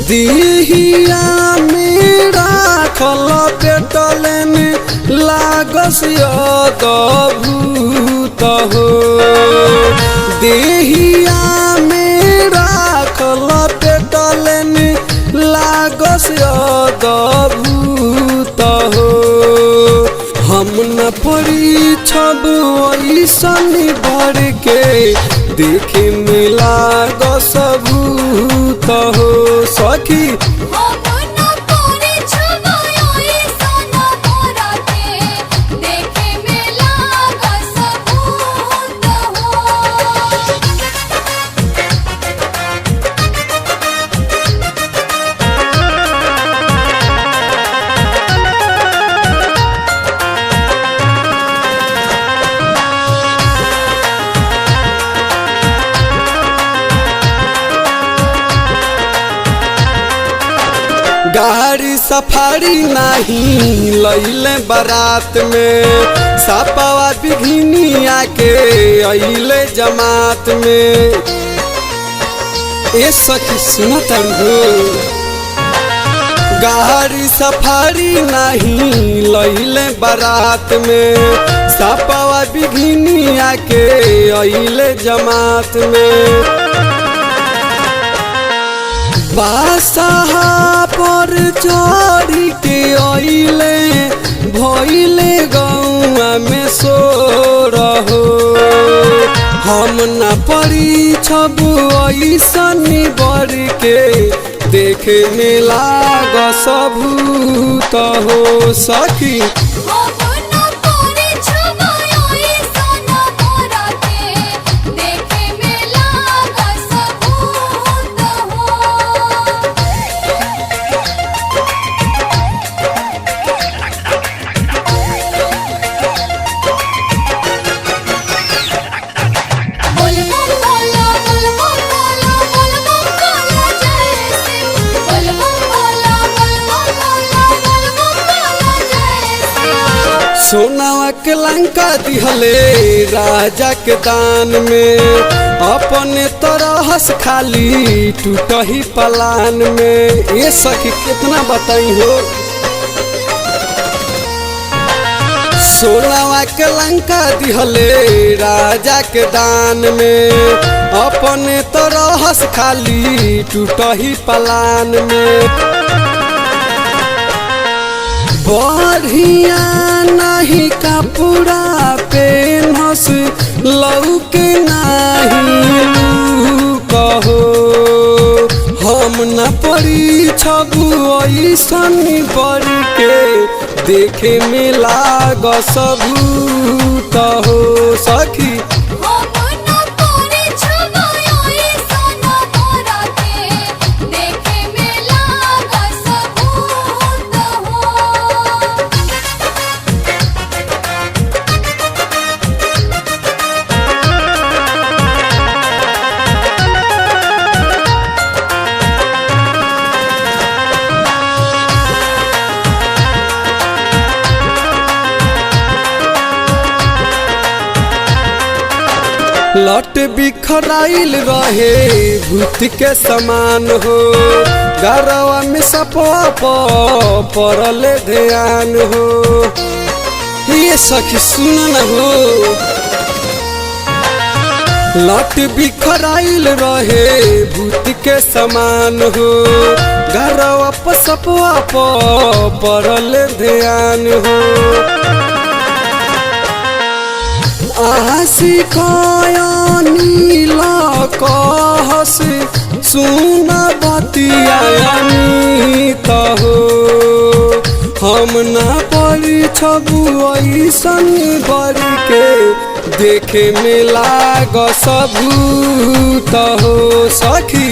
दिहिया मेरा खल पेटले में लागस अद्भुत हो। दिहिया मेरा खल पेटले में लागस अद्भुत हो। हम न पड़ी छब ऐसन भर के देखे में लागस भूत हो सखी। गाड़ी सफारी नहीं लैले बारात में सापावा बिघिनिया के अइले जमात में। ए सखी सुनत हो गाड़ी सफारी नहीं लैले बारात में सापावा बिघिनिया के अइले जमात में। बादशाह पर चढ़ी के अइले भइले गौआ में शोर हो। हम न पड़ी छब ऐसन बर के देखे में लागस भूत हो सखी। सोनावा के लंका दिहले राजा के दान में अपने तरहस खाली टूटही पलान में। ये सखी कितना बताई हो। सोनावा के लंका दिहले राजा के दान में अपने तरहस खाली टूटही पलान में। बढ़िया नहीं कपड़ा पेनस लौके नहीं कहो। हम न पड़ी छबु ऐसन बर के देखे में लागस भूत हो सखी। लट बिखराइल रहे भूत के समान हो। गरवा में सपवा परले ध्यान हो। ये सखी सुन न हो लट बिखराइल रहे भूत के समान हो। गरवा पर सपवा परले ध्यान हो। आशिकायानी कहस सुन बतियानी हो। हम न पड़ी छबु ऐसन बर के देखे में लागस भूत हो सखी।